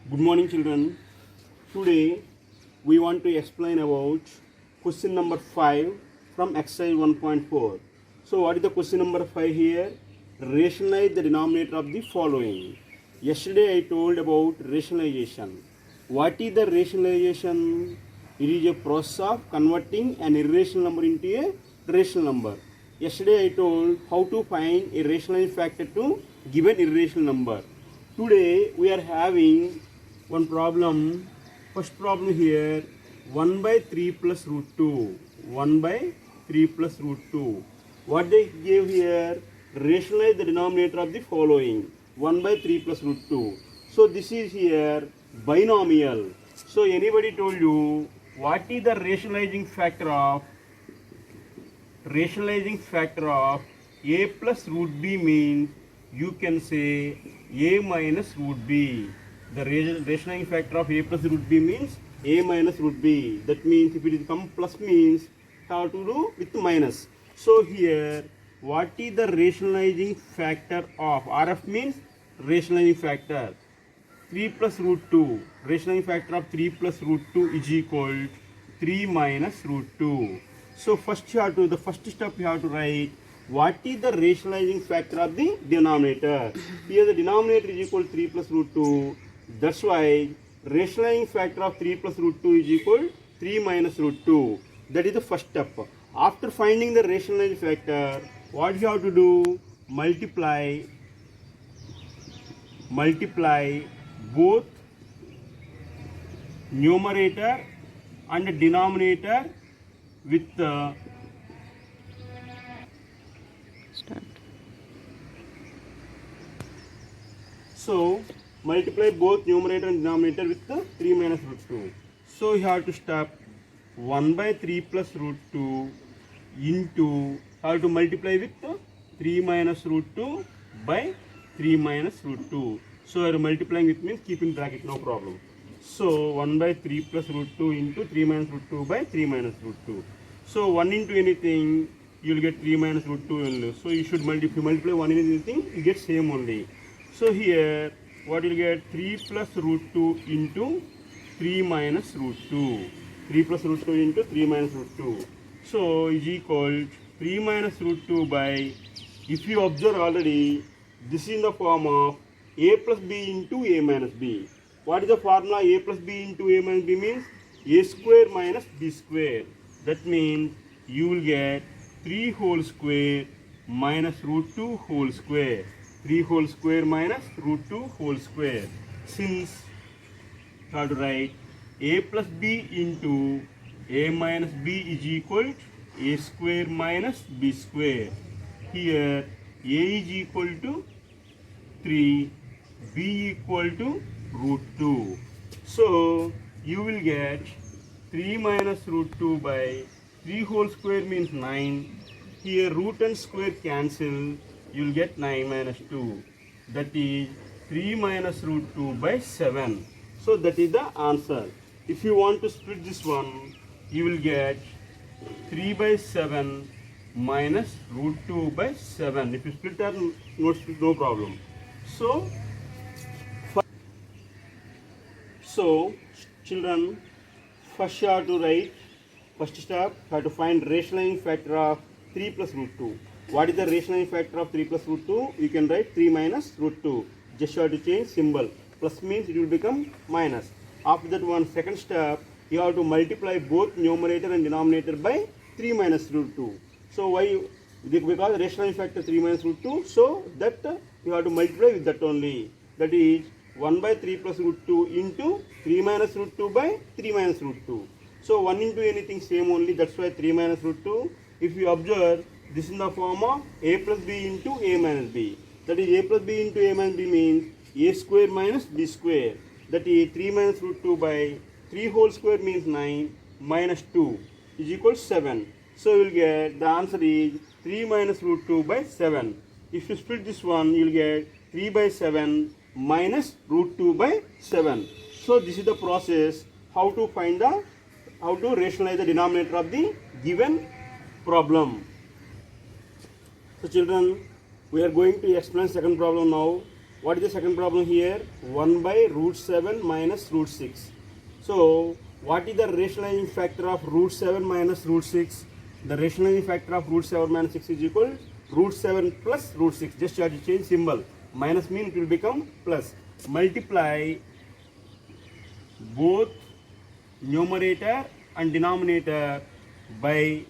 Good morning, children. Today we want to explain about question number 5 from exercise 1.4. So, what is the question number 5 here? Rationalize the denominator of the following. Yesterday I told about rationalization. What is the rationalization? It is a process of converting an irrational number into a rational number. Yesterday I told how to find a rationalized factor to given irrational number. Today we are having one problem. First problem here, 1 by 3 plus root 2. 1 by 3 plus root 2. What they gave here? Rationalize the denominator of the following. 1 by 3 plus root 2. So this is here binomial. So anybody told you what is the rationalizing factor of a plus root b means you can say a minus root b. The rationalizing factor of a plus root b means a minus root b. That means if it is come plus means have to do with minus. So here what is the rationalizing factor of RF means rationalizing factor 3 plus root 2. Rationalizing factor of 3 plus root 2 is equal 3 minus root 2. So first you have to, the first step you have to write what is the rationalizing factor of the denominator. Here the denominator is equal to 3 plus root 2. That's why rationalizing factor of 3 plus root 2 is equal 3 minus root 2. That is the first step. After finding the rationalizing factor, what you have to do? Multiply both numerator and denominator with so multiply both numerator and denominator with 3 minus root 2. So you have to stop 1 by 3 plus root 2 into, have to multiply with 3 minus root 2 by 3 minus root 2. So you are multiplying with means keep in bracket, no problem. So 1 by 3 plus root 2 into 3 minus root 2 by 3 minus root 2. So 1 into anything, you will get 3 minus root 2 only. So you should multiply, if you multiply 1 into anything, you get same only. So here, what you will get? 3 plus root 2 into 3 minus root 2. 3 plus root 2 into 3 minus root 2. So is equal 3 minus root 2 by, if you observe already, this is in the form of a plus b into a minus b. What is the formula? A plus b into a minus b means a square minus b square. That means you will get 3 whole square minus root 2 whole square. 3 whole square minus root 2 whole square. Since you have to write a plus b into a minus b is equal to a square minus b square. Here a is equal to 3, b equal to root 2. So you will get 3 minus root 2 by 3 whole square means 9. Here root and square cancel. You will get 9 minus 2. That is 3 minus root 2 by 7. So that is the answer. If you want to split this one, you will get 3 by 7 minus root 2 by 7. If you split that, no problem. So children, first you have to write, first step, you have to find rationalizing factor of 3 plus root 2. What is the rationalizing factor of 3 plus root 2? You can write 3 minus root 2. Just you have to change symbol. Plus means it will become minus. After that one second step, you have to multiply both numerator and denominator by 3 minus root 2. So why? Because rationalizing factor 3 minus root 2, so that you have to multiply with that only. That is 1 by 3 plus root 2 into 3 minus root 2 by 3 minus root 2. So 1 into anything same only, that's why 3 minus root 2. If you observe, this is in the form of a plus b into a minus b. That is a plus b into a minus b means a square minus b square. That is 3 minus root 2 by 3 whole square means 9 minus 2 is equal to 7. So you will get the answer is 3 minus root 2 by 7. If you split this one, you will get 3 by 7 minus root 2 by 7. So this is the process how to rationalize the denominator of the given problem. So children, we are going to explain second problem now. What is the second problem here? 1 by root 7 minus root 6. So what is the rationalizing factor of root 7 minus root 6? The rationalizing factor of root 7 minus 6 is equal root 7 plus root 6. Just you have to change symbol. Minus mean it will become plus. Multiply both numerator and denominator by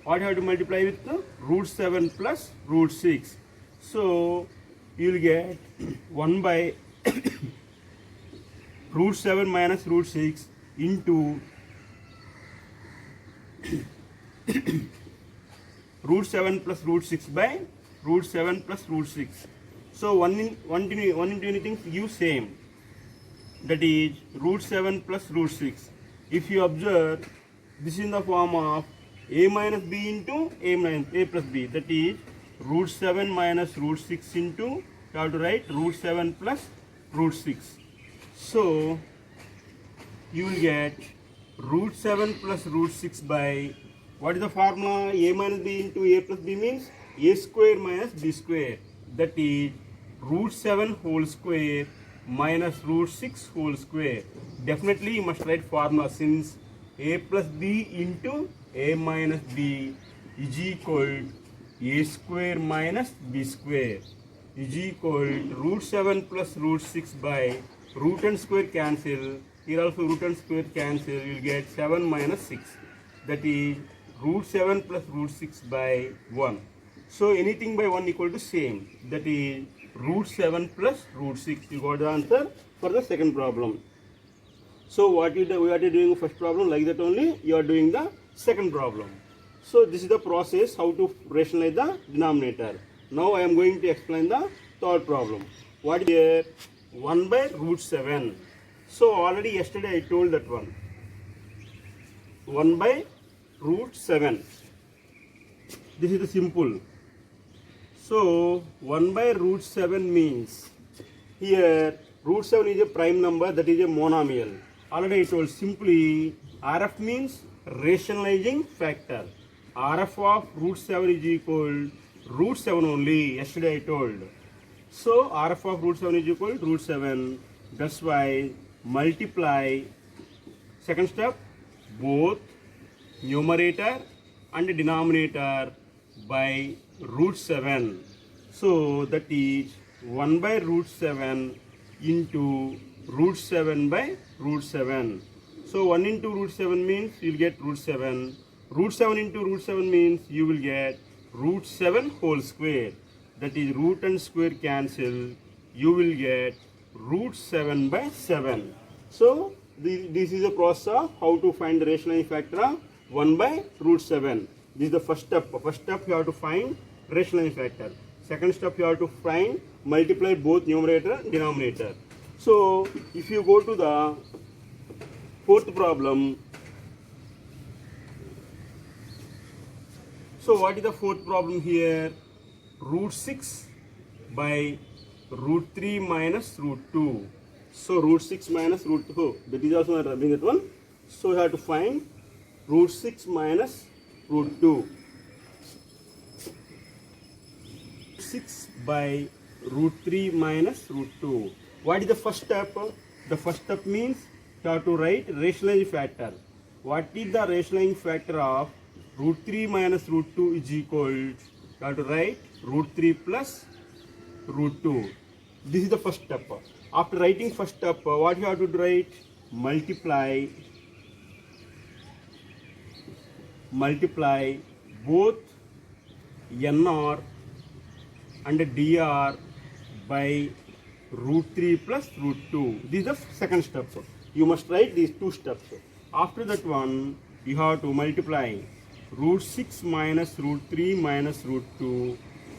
what you have to multiply with root 7 plus root 6. So you will get 1 by root 7 minus root 6 into root 7 plus root 6 by root 7 plus root 6. So 1 into anything gives same. That is root 7 plus root 6. If you observe, this is in the form of a minus b into a plus b. That is root 7 minus root 6 into, you have to write root 7 plus root 6. So you will get root 7 plus root 6 by, what is the formula? A minus b into a plus b means a square minus b square. That is root 7 whole square minus root 6 whole square. Definitely you must write formula, since a plus b into a minus b is equal a square minus b square is equal root 7 plus root 6 by root and square cancel. Here also root and square cancel. You will get 7 minus 6. That is root 7 plus root 6 by 1. So anything by 1 equal to same. That is root 7 plus root 6. You got the answer for the second problem. So what we are doing first problem, like that only you are doing the second problem. So this is the process how to rationalize the denominator. Now I am going to explain the third problem. What is here? 1 by root 7. So already yesterday I told that one. 1 by root 7. This is the simple. So 1 by root 7 means here root 7 is a prime number, that is a monomial. Already I told simply RF means rationalizing factor. RF of root 7 is equal root 7 only. Yesterday I told. So RF of root 7 is equal to root 7. That's why multiply, second step, both numerator and denominator by root 7. So that is 1 by root 7 into root 7 by root 7. So 1 into root 7 means you will get root 7. Root 7 into root 7 means you will get root 7 whole square. That is root and square cancel. You will get root 7 by 7. So this is the process of how to find the rationalizing factor of 1 by root 7. This is the first step. First step you have to find rationalizing factor. Second step you have to find multiply both numerator and denominator. So if you go to the fourth problem. So what is the fourth problem here? Root 6 by root 3 minus root 2. So root 6 minus root 2. That is also not rubbing that one. So you have to find root 6 minus root 2. 6 by root 3 minus root 2. What is the first step? The first step means you have to write rationalizing factor. What is the rationalizing factor of root 3 minus root 2 is equal, you have to write root 3 plus root 2. This is the first step. After writing first step, what you have to write? Multiply both NR and DR by root 3 plus root 2. This is the second step. You must write these two steps. After that one, you have to multiply root 6 minus root 3 minus root 2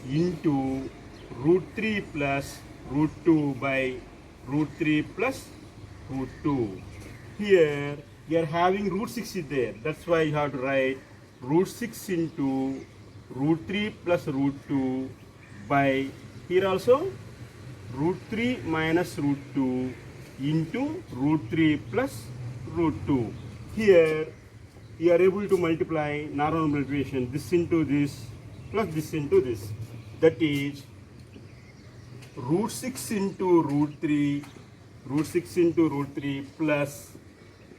into root 3 plus root 2 by root 3 plus root 2. Here you are having root 6 is there. That's why you have to write root 6 into root 3 plus root 2 by, here also root 3 minus root 2 into root 3 plus root 2. Here you are able to multiply normal multiplication, this into this plus this into this. That is root 6 into root 3, root 6 into root 3 plus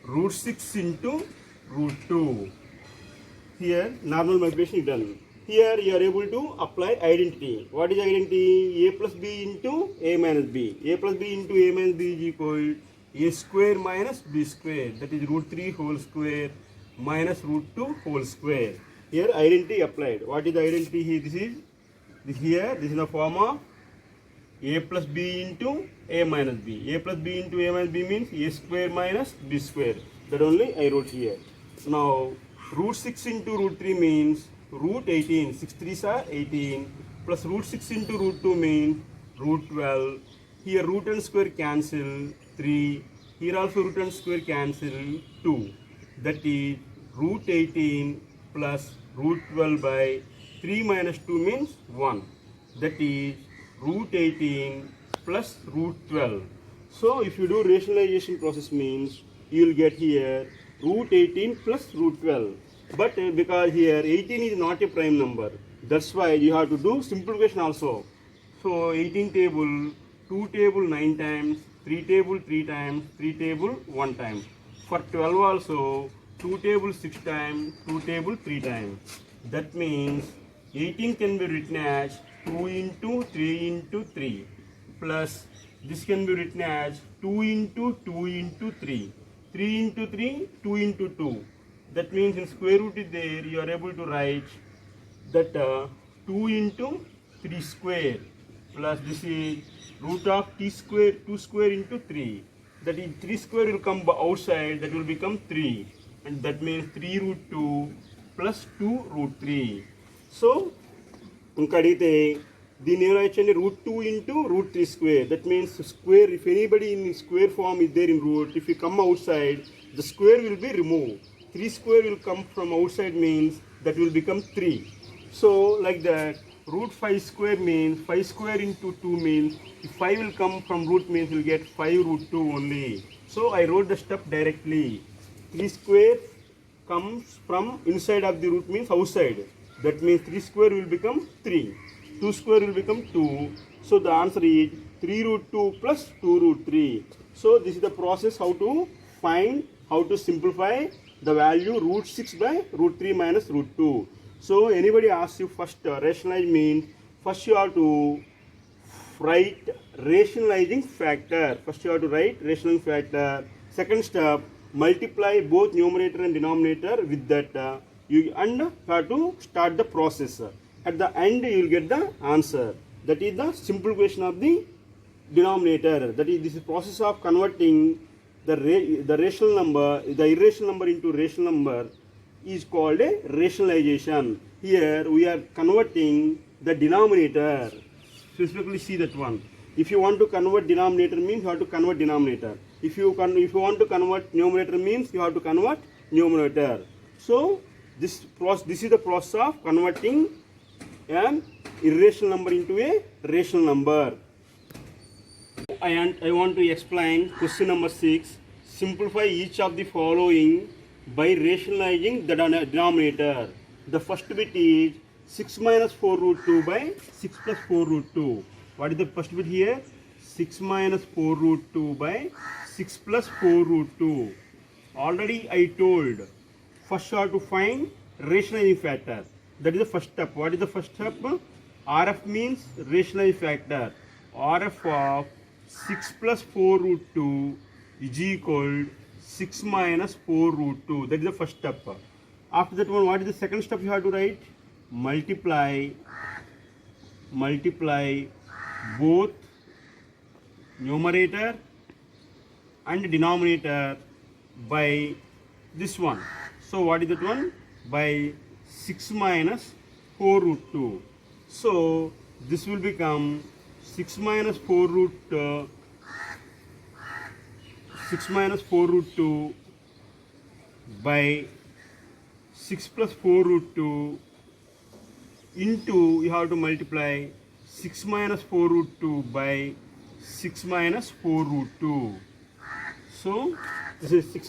root 6 into root 2. Here normal multiplication is done. Here you are able to apply identity. What is identity? A plus b into a minus b. A plus b into a minus b is equal a square minus b square. That is root 3 whole square minus root 2 whole square. Here identity applied. What is the identity here? This is in the form of a plus b into a minus b. A plus b into a minus b means a square minus b square. That only I wrote here. Now root 6 into root 3 means root 18. 6 3s are 18 plus root 6 into root 2 means root 12. Here root and square cancel 3. Here also root and square cancel 2. That is root 18 plus root 12 by 3 minus 2 means 1. That is root 18 plus root 12. So if you do rationalization process means you will get here root 18 plus root 12. But because here 18 is not a prime number, that's why you have to do simplification also. So 18 table, 2 table 9 times, 3 table 3 times, 3 table 1 time. For 12 also 2 table 6 times, 2 table 3 times. That means 18 can be written as 2 into 3 into 3 plus this can be written as 2 into 2 into 3. 3 into 3, 2 into 2. That means in square root is there, you are able to write that 2 into 3 square plus this is root of t square, 2 square into 3. That is 3 square will come outside, that will become 3. And that means 3 root 2 plus 2 root 3. So, ఇంకా అడిగితే దీన్ని ఏమైనా ఇచ్చండి root 2 into root 3 square. That means square, if anybody in square form is there in root, if you come outside, the square will be removed. 3 square will come from outside means that will become 3. So like that, root 5 square means 5 square into 2 means if 5 will come from root means you will get 5 root 2 only. So I wrote the step directly. 3 square comes from inside of the root means outside. That means 3 square will become 3. 2 square will become 2. So the answer is 3 root 2 plus 2 root 3. So this is the process how to find, how to simplify the value root 6 by root 3 minus root 2. So anybody asks you first rationalize means first you have to write rationalizing factor. First you have to write rationalizing factor. Second step, multiply both numerator and denominator with that you have to start the process. At the end you will get the answer. That is the simplification of the denominator. That is this process of converting the rational number, the irrational number into rational number is called a rationalization. Here we are converting the denominator. Specifically see that one. If you want to convert denominator means you have to convert denominator. If you want to convert numerator means you have to convert numerator. So this is the process of converting an irrational number into a rational number. I want to explain question number 6. Simplify each of the following by rationalizing the denominator. The first bit is 6 minus 4 root 2 by 6 plus 4 root 2. What is the first bit here? 6 minus 4 root 2 by 6 plus 4 root 2. Already I told, first you have to find rationalizing factor. That is the first step. What is the first step? RF means rationalizing factor. RF of 6 plus 4 root 2 is equal 6 minus 4 root 2. That is the first step. After that one, what is the second step you have to write? Multiply both numerator and denominator by this one. So what is that one? By 6 minus 4 root 2. So this will become 6 minus 4 root 2 by 6 plus 4 root 2 into, you have to multiply 6 minus 4 root 2 by 6 minus 4 root 2. So this is 6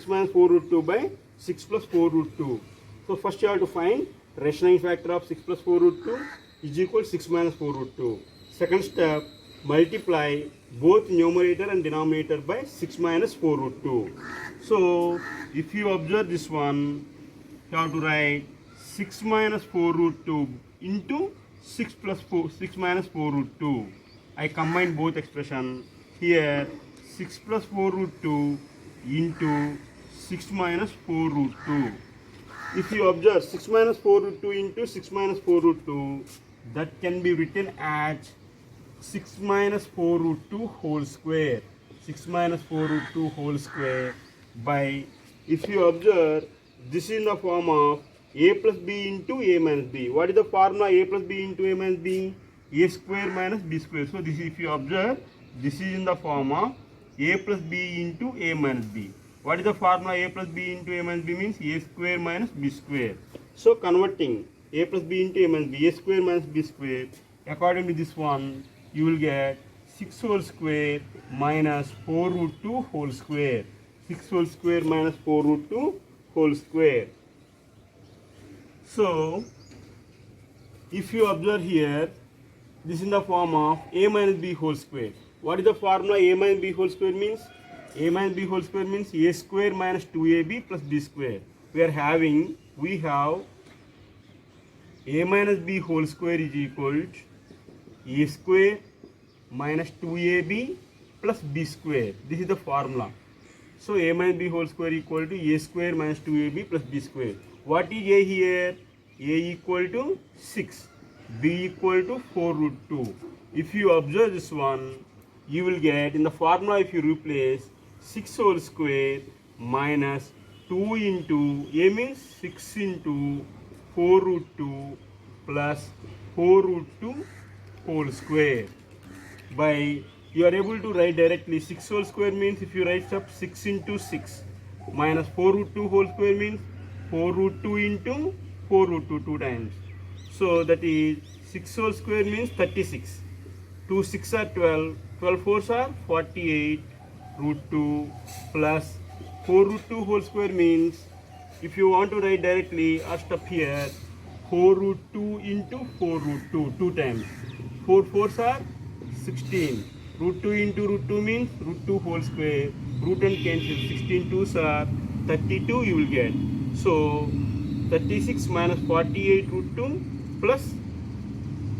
minus 4 root 2 by 6 plus 4 root 2. So first you have to find rationalizing factor of 6 plus 4 root 2 is equal 6 minus 4 root 2. Second step, multiply both numerator and denominator by 6 minus 4 root 2. So if you observe this one, you have to write 6 minus 4 root 2 into 6 plus 4, 6 minus 4 root 2. I combine both expression here, 6 plus 4 root 2 into 6 minus 4 root 2. If you observe 6 minus 4 root 2 into 6 minus 4 root 2, that can be written as 6 minus 4 root 2 whole square. 6 minus 4 root 2 whole square by, if you observe, this is in the form of a plus b into a minus b. What is the formula a plus b into a minus b? A square minus b square. So this is, if you observe, this is in the form of a plus b into a minus b. What is the formula a plus b into a minus b means a square minus b square. So converting a plus b into a minus b, a square minus b square, according to this one, you will get 6 whole square minus 4 root 2 whole square. 6 whole square minus 4 root 2 whole square. So if you observe here, this is in the form of a minus b whole square. What is the formula a minus b whole square means? A minus b whole square means a square minus 2ab plus b square. We have a minus b whole square is equal to a square minus 2ab plus b square. This is the formula. So a minus b whole square equal to a square minus 2ab plus b square. What is a here? A equal to 6, b equal to 4 root 2. If you observe this one, you will get, in the formula if you replace 6 whole square minus 2 into, a means 6 into 4 root 2 plus 4 root 2 whole square by, you are able to write directly 6 whole square means, if you write up 6 into 6 minus 4 root 2 whole square means 4 root 2 into 4 root 2 2 times. So that is 6 whole square means 36. 2 6 are 12, 12 4s are 48 root 2 plus 4 root 2 whole square means, if you want to write directly, ask up here 4 root 2 into 4 root 2 2 times. 4 4s are 16. Root 2 into root 2 means root 2 whole square. Root and cancel. 16 2s are 32 you will get. So 36 minus 48 root 2 plus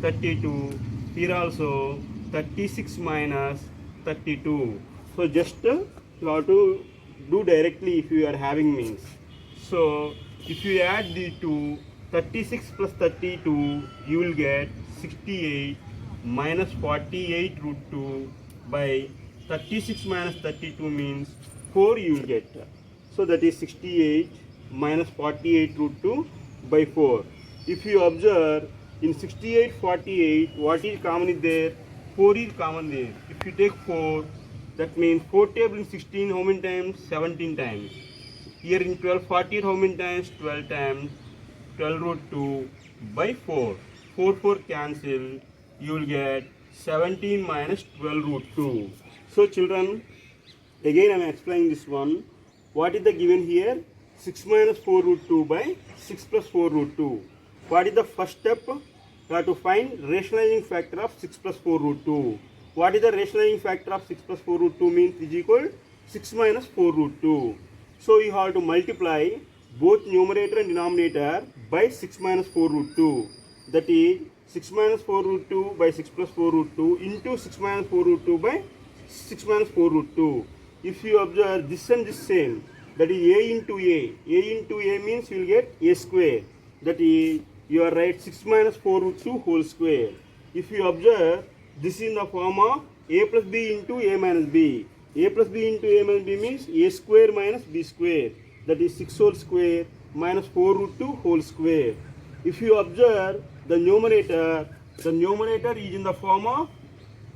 32. Here also 36 minus 32. So just you have to do directly if you are having means. So if you add the two, 36 plus 32, you will get 68 minus 48 root 2 by 36 minus 32 means 4 you will get. So that is 68 minus 48 root 2 by 4. If you observe, in 68 48, what is common is there? 4 is common there. If you take 4, that means 4 table in 16 how many times? 17 times. Here in 12 48 how many times? 12 times. 12 root 2 by 4. 4 4 cancel. You will get 17 minus 12 root 2. So children, again I am explaining this one. What is the given here? 6 minus 4 root 2 by 6 plus 4 root 2. What is the first step? You have to find rationalizing factor of 6 plus 4 root 2. What is the rationalizing factor of 6 plus 4 root 2 means is equal 6 minus 4 root 2. So you have to multiply both numerator and denominator by 6 minus 4 root 2. That is 6 minus 4 root 2 by 6 plus 4 root 2 into 6 minus 4 root 2 by 6 minus 4 root 2. If you observe this and this same, that is a into a. A into a means you will get a square. That is, you are right, 6 minus 4 root 2 whole square. If you observe, this is in the form of a plus b into a minus b. A plus b into a minus b means a square minus b square. That is 6 whole square minus 4 root 2 whole square. If you observe the numerator is in the form of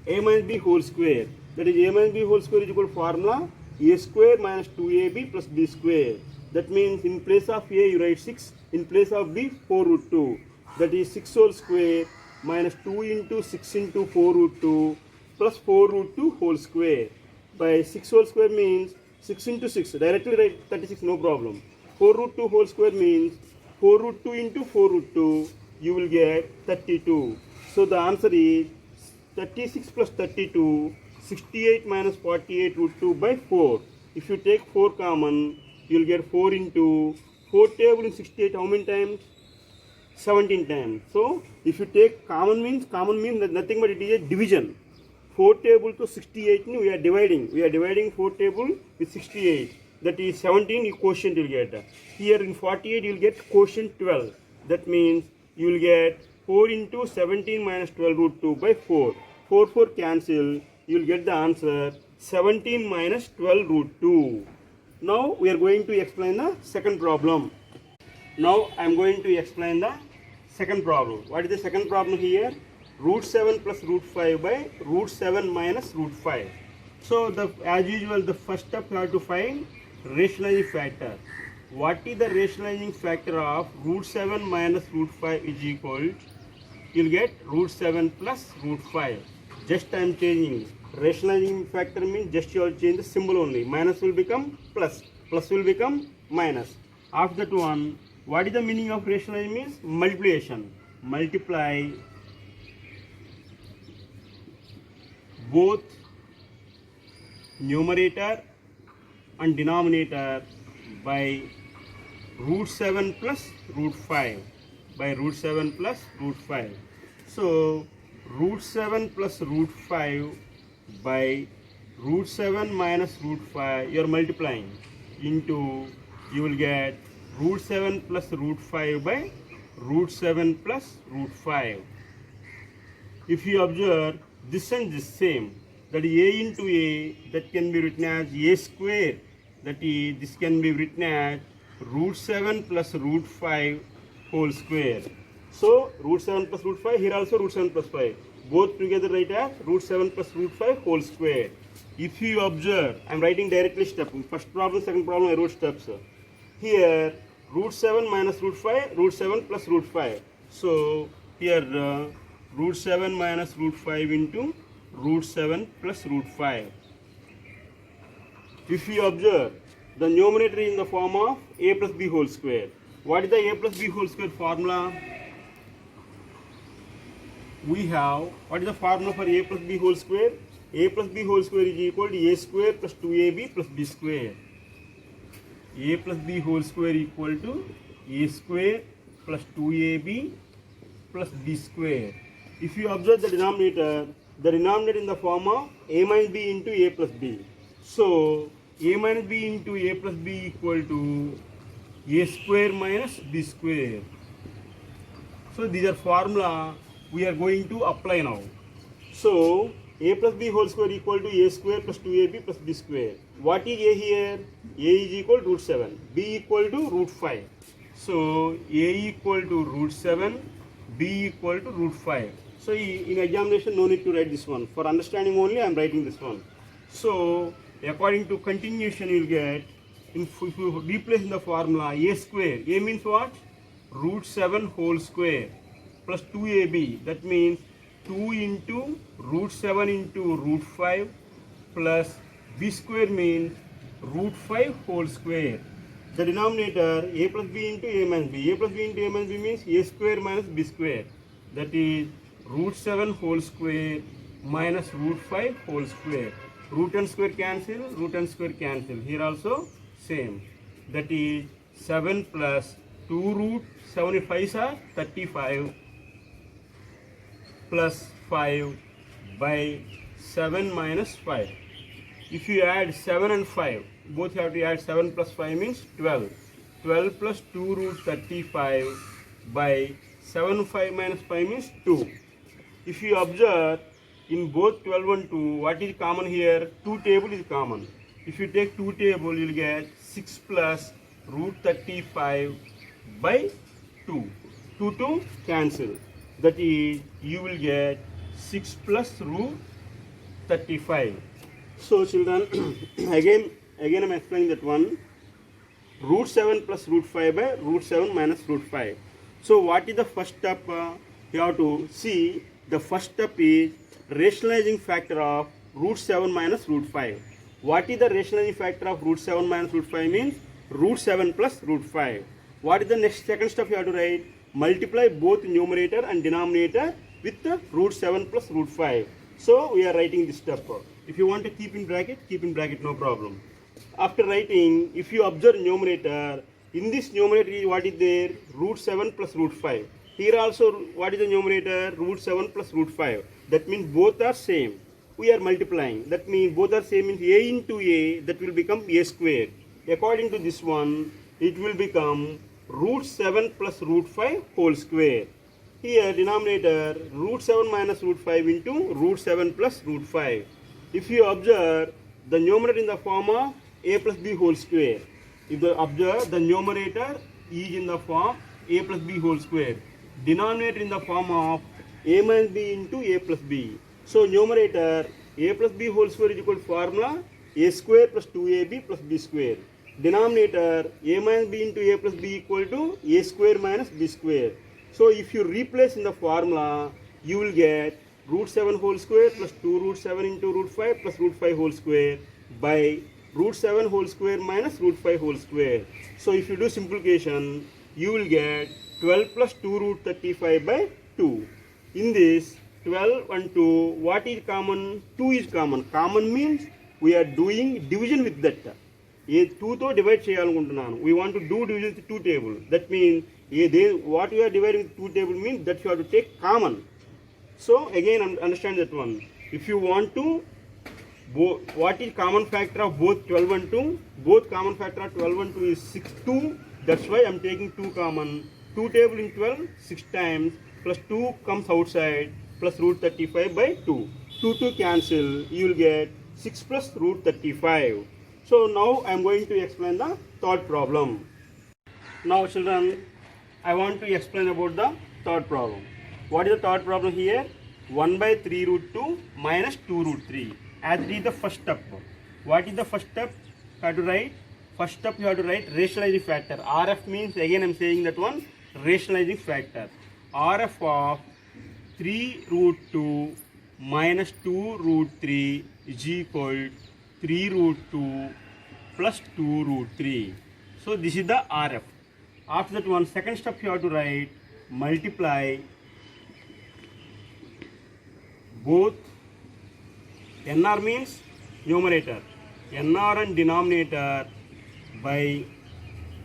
a minus b whole square. That is a minus b whole square is equal to formula a square minus 2ab plus b square. That means in place of a you write 6, in place of b 4 root 2. That is 6 whole square minus 2 into 6 into 4 root 2 plus 4 root 2 whole square. By 6 whole square means 6 into 6. Directly write 36, no problem. 4 root 2 whole square means 4 root 2 into 4 root 2. You will get 32. So the answer is 36 plus 32, 68 minus 48 root 2 by 4. If you take 4 common, you will get 4 into 4 table in 68 how many times? 17 times. So if you take common means that nothing but it is a division. 4 table to 68 we are dividing. We are dividing 4 table with 68. That is 17 you quotient you will get. Here in 48 you will get quotient 12. That means you will get 4 into 17 minus 12 root 2 by 4. 4 cancel. You will get the answer 17 minus 12 root 2. Now we are going to explain the second problem. Now I am going to explain the second problem. What is the second problem here? Root 7 plus root 5 by root 7 minus root 5. So as usual the first step you have to find rationalizing factor. What is the rationalizing factor of root 7 minus root 5 is equal, you will get root 7 plus root 5. Just I am changing. Rationalizing factor means just you have to change the symbol only. Minus will become plus. Plus will become minus. After that one, what is the meaning of rationalizing means? Multiplication. Multiply both numerator and denominator by root 7 plus root 5. By root 7 plus root 5. So root 7 plus root 5 by root 7 minus root 5 you are multiplying into, you will get root 7 plus root 5 by root 7 plus root 5. If you observe this and this same, that is a into a, that can be written as a square, that is this can be written as root 7 plus root 5 whole square. So root 7 plus root 5, here also root 7 plus 5. Both together write as root 7 plus root 5 whole square. If you observe, I am writing directly step. First problem, second problem I wrote steps. Here root 7 minus root 5, root 7 plus root 5. So here root 7 minus root 5 into root 7 plus root 5. If you observe, the numerator is in the form of a plus b whole square. What is the a plus b whole square formula? We have, what is the formula for a plus b whole square? A plus b whole square is equal to a square plus 2ab plus b square. A plus b whole square equal to a square plus 2ab plus b square. If you observe the denominator in the form of a minus b into a plus b. So a minus b into a plus b equal to a square minus b square. So these are formula we are going to apply now. So a plus b whole square equal to a square plus 2ab plus b square. What is a here? A is equal to root 7, b equal to root 5. So a equal to root 7, b equal to root 5. So in examination no need to write this one. For understanding only I am writing this one. So according to continuation you will get, if you replace in the formula a square, a means what? Root 7 whole square plus 2ab, that means 2 into root 7 into root 5 plus b square means root 5 whole square. The denominator a plus b into a minus b. A plus b into a minus b means a square minus b square. That is root 7 whole square minus root 5 whole square. Root and square cancel, root and square cancel. Here also same. That is 7 plus 2 root 75 are 35 plus 5 by 7 minus 5. If you add 7 and 5, both have to add 7 plus 5 means 12. 12 plus 2 root 35 by 7 5 minus 5 means 2. If you observe in both 12 and 2, what is common here? 2 table is common. If you take 2 table, you will get 6 plus root 35 by 2. 2 cancel. That is, you will get 6 plus root 35. So children, again I am explaining that one. Root 7 plus root 5 by root 7 minus root 5. So what is the first step? You have to see. The first step is rationalizing factor of root 7 minus root 5. What is the rationalizing factor of root 7 minus root 5 means? Root 7 plus root 5. What is the next second step you have to write? Multiply both numerator and denominator with root 7 plus root 5. So we are writing this step. If you want to keep in bracket, no problem. After writing, if you observe numerator, in this numerator what is there? Root 7 plus root 5. Here also what is the numerator? Root 7 plus root 5. That means both are same. We are multiplying. That means both are same means a into a, that will become a square. According to this one, it will become root 7 plus root 5 whole square. Here denominator root 7 minus root 5 into root 7 plus root 5. If you observe the numerator in the form of a plus b whole square. If you observe the numerator is in the form a plus b whole square. Denominator in the form of a minus b into a plus b. So numerator a plus b whole square is equal to formula a square plus 2ab plus b square. Denominator a minus b into a plus b equal to a square minus b square. So if you replace in the formula, you will get root 7 whole square plus 2 root 7 into root 5 plus root 5 whole square by root 7 whole square minus root 5 whole square. So if you do simplification, you will get 12 plus 2 root 35 by 2. In this 12 and 2, what is common? 2 is common. Common means we are doing division with that. A 2 to divide చేయాలనుకుంటున్నాను. We want to do division with 2 table. That means what we are dividing with 2 table means that you have to take common. So again understand that one. If you want to, what is common factor of both 12 and 2? Both common factor of 12 and 2 is 6, 2. That's why I'm taking 2 common. 2 table in 12, 6 times, plus 2 comes outside, plus root 35 by 2. 2 to cancel, you will get 6 plus root 35. So now I'm going to explain the third problem. Now children, I want to explain about the third problem. What is the third problem here? 1 by 3 root 2 minus 2 root 3. As it is the first step. What is the first step? You have to write. First step you have to write rationalizing factor. RF means, again I'm saying that one, rationalizing factor. RF of 3 root 2 minus 2 root 3 is equal 3 root 2 plus 2 root 3. So this is the RF. After that one, second step you have to write multiply both NR means numerator, NR and denominator by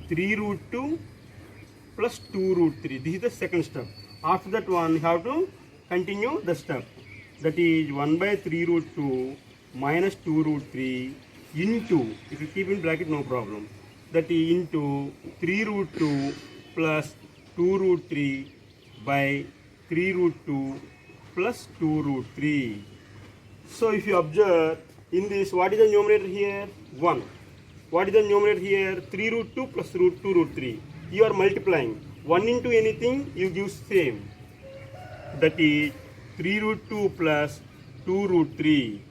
3 root 2 plus 2 root 3. This is the second step. After that one, you have to continue the step. That is 1 by 3 root 2 minus 2 root 3 into, if you keep in bracket, no problem. That is into 3 root 2 plus 2 root 3 by 3 root 2 plus 2 root 3. So if you observe in this, what is the numerator here? 1. What is the numerator here? 3 root 2 plus root 2 root 3. You are multiplying. 1 into anything, you give same. That is 3 root 2 plus 2 root 3.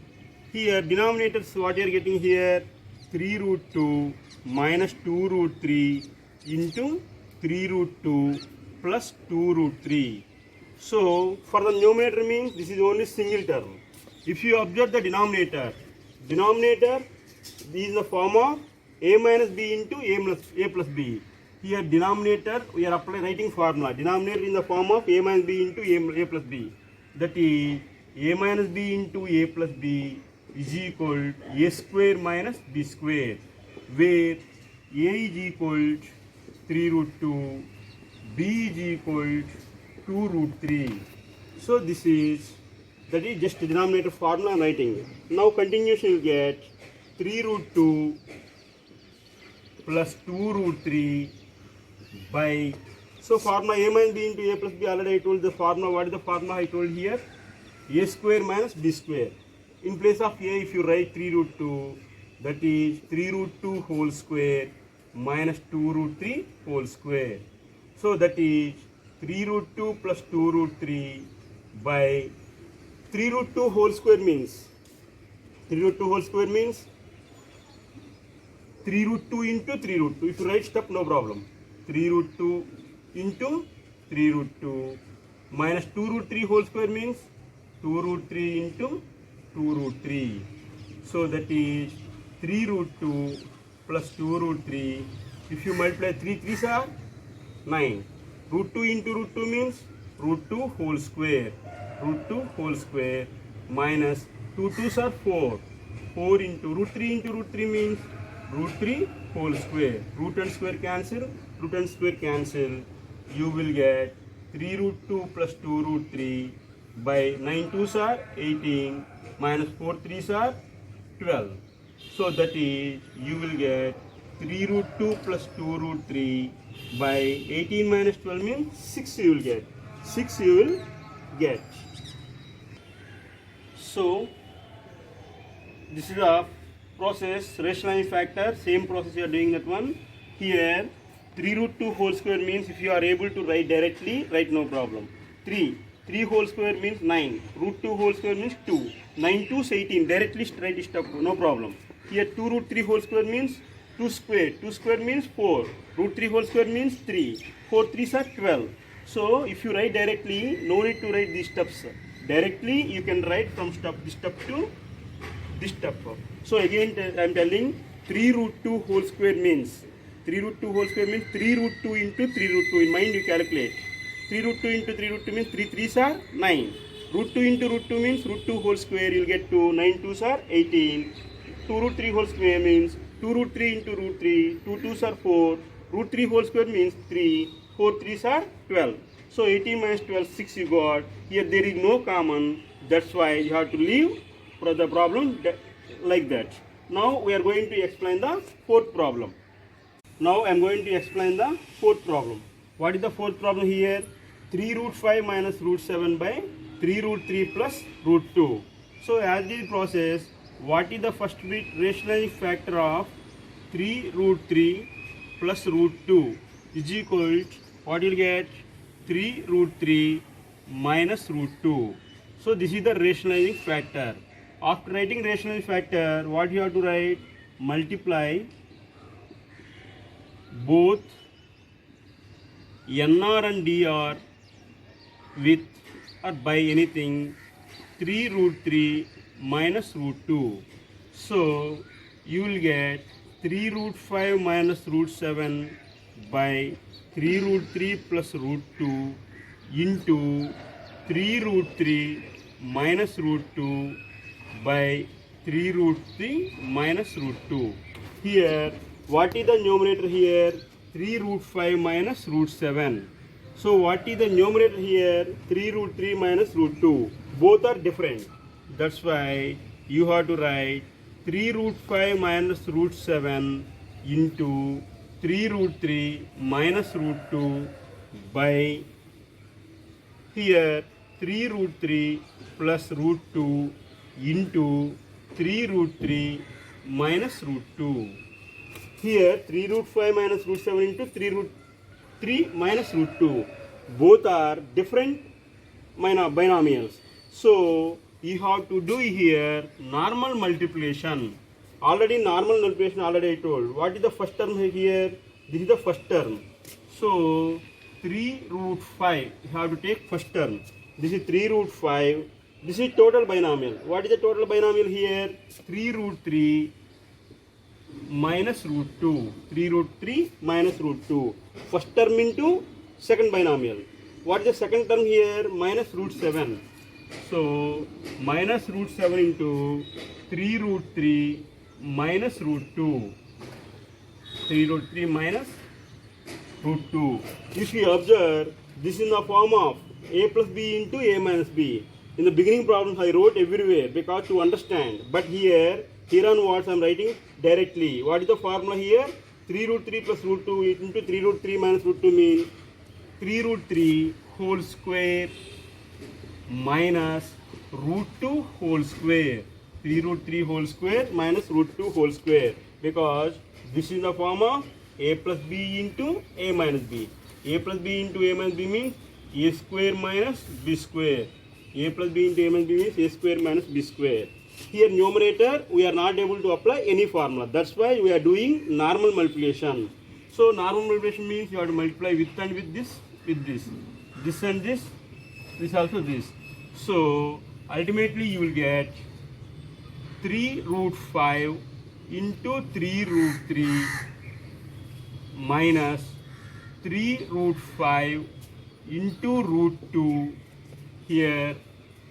Here denominators, what you are getting here? 3 root 2 minus 2 root 3 into 3 root 2 plus 2 root 3. So for the numerator means this is only single term. If you observe the denominator is in the form of a minus b into a plus b. Here denominator, we are writing formula. Denominator in the form of a minus b into a plus b. That is a minus b into a plus b is equal a square minus b square, where a is equal 3 root 2, b is equal 2 root 3. So this is, that is just denominator formula I am writing. Now continuation you get 3 root 2 plus 2 root 3 by, so formula a minus b into a plus b, already I told the formula. What is the formula I told here? A square minus b square. In place of a, if you write 3 root 2, that is 3 root 2 whole square minus 2 root 3 whole square. So that is 3 root 2 plus 2 root 3 by 3 root 2 whole square means 3 root 2 whole square means 3 root 2 into 3 root 2. If you write step, no problem. 3 root 2 into 3 root 2 minus 2 root 3 whole square means 2 root 3 into 2 root 3. So that is 3 root 2 plus 2 root 3. If you multiply 3 3s are 9. Root 2 into root 2 means root 2 whole square. Root 2 whole square minus 2 2s are 4. 4 into root 3 means root 3 whole square. Root and square cancel, root and square cancel. You will get 3 root 2 plus 2 root 3 by 9 2s are 18 minus 4 3s are 12. So that is you will get 3 root 2 plus 2 root 3 by 18 minus 12 means 6 you will get. 6 you will get. So this is a process, rationalizing factor, same process you are doing that one. Here 3 root 2 whole square means if you are able to write directly, write no problem. 3 whole square means 9, root 2 whole square means 2, 9 2 is 18, directly write it up, no problem. Here 2 root 3 whole square means 2 square means 4, root 3 whole square means 3, 4 3s are 12. So if you write directly, no need to write these steps. Directly you can write from this step to this step. So again I am telling 3 root 2 whole square means 3 root 2 whole square means 3 root 2 into 3 root 2. In mind you calculate. 3 root 2 into 3 root 2 means 3 3s are 9. Root 2 into root 2 means root 2 whole square you will get to 9 2s are 18. 2 root 3 whole square means 2 root 3 into root 3, 2 2s are 4. Root 3 whole square means 3, 4 3s are 12. So 18 minus 12, 6 you got. Here there is no common. That's why you have to leave the problem like that. Now we are going to explain the fourth problem. Now I am going to explain the fourth problem. What is the fourth problem here? 3 root 5 minus root 7 by 3 root 3 plus root 2. So as this process, what is the first bit rationalizing factor of 3 root 3 plus root 2 is equal to what you will get? 3 root 3 minus root 2. So this is the rationalizing factor. After writing rationalizing factor, what you have to write? Multiply both NR and DR with or by anything 3 root 3 minus root 2. So you will get 3 root 5 minus root 7 by 3 root 3 plus root 2 into 3 root 3 minus root 2 by 3 root 3 minus root 2. Here what is the numerator here? 3 root 5 minus root 7. So what is the numerator here? 3 root 3 minus root 2. Both are different. That's why you have to write 3 root 5 minus root 7 into 3 root 3 minus root 2 by here 3 root 3 plus root 2 into 3 root 3 minus root 2. Here 3 root 5 minus root 7 into 3 root 3 minus root 2. Both are different binomials. So you have to do here normal multiplication. Already normal multiplication already I told. What is the first term here? This is the first term. So 3 root 5 you have to take first term. This is 3 root 5. This is total binomial. What is the total binomial here? 3 root 3 minus root 2. 3 root 3 minus root 2. First term into second binomial. What is the second term here? Minus root 7. So minus root 7 into 3 root 3 minus root 2. 3 root 3 minus root 2. If you observe, this is in the form of a plus b into a minus b. In the beginning problems I wrote everywhere because to understand. But here onwards I am writing directly. What is the formula here? 3 root 3 plus root 2 into 3 root 3 minus root 2 means 3 root 3 whole square minus root 2 whole square. 3 root 3 whole square minus root 2 whole square. Because this is the form of a plus b into a minus b. A plus b into a minus b means a square minus b square. A plus b into a minus b means a square minus b square. Here numerator we are not able to apply any formula. That's why we are doing normal multiplication. So normal multiplication means you have to multiply with and with this and this also this. So ultimately you will get 3 root 5 into 3 root 3 minus 3 root 5 into root 2 here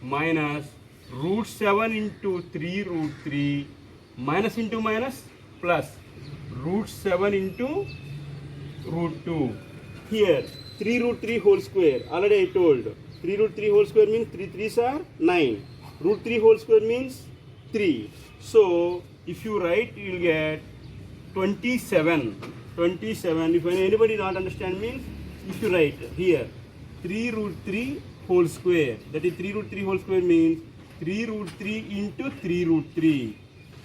minus root 7 into 3 root 3 minus into minus plus root 7 into root 2. Here 3 root 3 whole square, already I told 3 root 3 whole square means 3 3s are 9. Root 3 whole square means 3. So if you write, you will get 27. 27. If anybody not understand means, if you write here 3 root 3 whole square, that is 3 root 3 whole square means 3 root 3 into 3 root 3.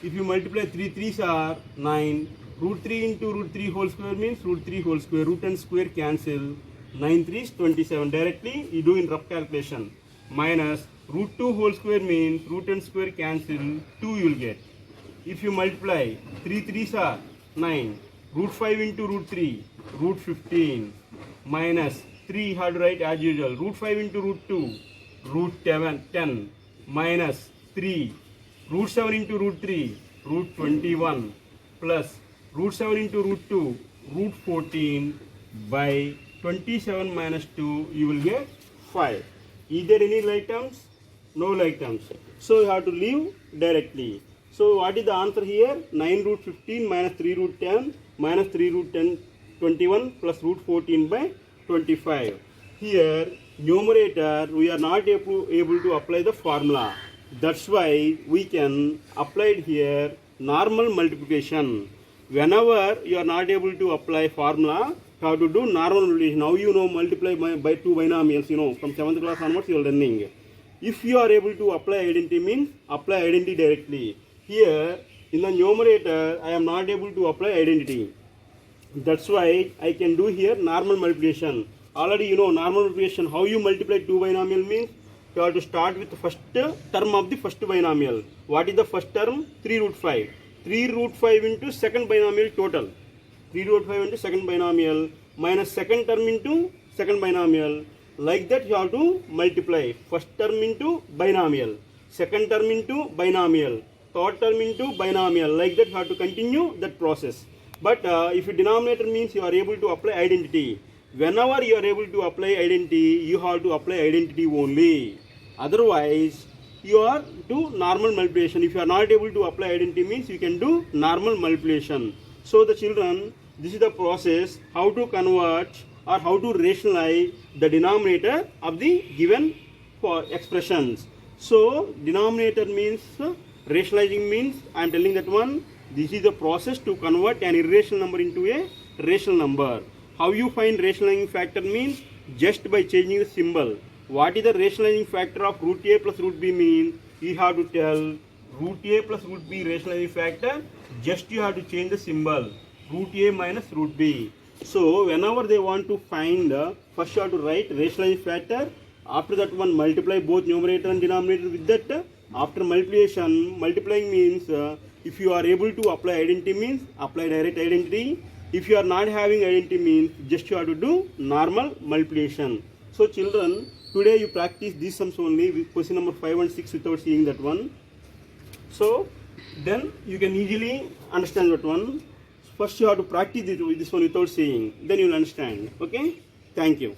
If you multiply 3 3s are 9. Root 3 into root 3 whole square means root 3 whole square. Root and square cancel. 9 3s 27. Directly you do in rough calculation. Minus root 2 whole square means root and square cancel. 2 you will get. If you multiply 3 3s are 9. Root 5 into root 3. Root 15. Minus 3 you have to write as usual. Root 5 into root 2. Root 10. Minus 3. Root 7 into root 3. Root 21. Plus root 7 into root 2. Root 14 by 27 minus 2, you will get 5. Is there any like terms? No like terms. So you have to leave directly. So what is the answer here? 9 root 15 minus 3 root 10 minus 3 root 10 21 plus root 14 by 25. Here numerator we are not able to apply the formula. That's why we can apply it here normal multiplication. Whenever you are not able to apply formula, you have to do normal multiplication. Now you know multiply by two binomials, you know, from 7th class onwards you are learning. If you are able to apply identity means apply identity directly. Here in the numerator I am not able to apply identity. That's why I can do here normal multiplication. Already you know normal multiplication, how you multiply two binomial means you have to start with the first term of the first binomial. What is the first term? 3 root 5. 3 root 5 into second binomial total. 3 root 5 into second binomial minus second term into second binomial. Like that you have to multiply first term into binomial, second term into binomial, third term into binomial. Like that you have to continue that process. But if your denominator means you are able to apply identity. Whenever you are able to apply identity, you have to apply identity only. Otherwise, you are do normal multiplication. If you are not able to apply identity means you can do normal multiplication. So the children, this is the process how to convert or how to rationalize the denominator of the given expressions. So denominator means rationalizing means I am telling that one. This is the process to convert an irrational number into a rational number. How you find rationalizing factor means just by changing the symbol. What is the rationalizing factor of root a plus root b means? You have to tell root a plus root b rationalizing factor. Just you have to change the symbol. Root a minus root b. So whenever they want to find, first you have to write rationalizing factor. After that one multiply both numerator and denominator with that. After multiplication, multiplying means if you are able to apply identity means apply direct identity. If you are not having identity means just you have to do normal multiplication. So children, today you practice these sums only with question number 5 and 6 without seeing that one. So then you can easily understand that one. First you have to practice this one without seeing. Then you will understand. Okay? Thank you.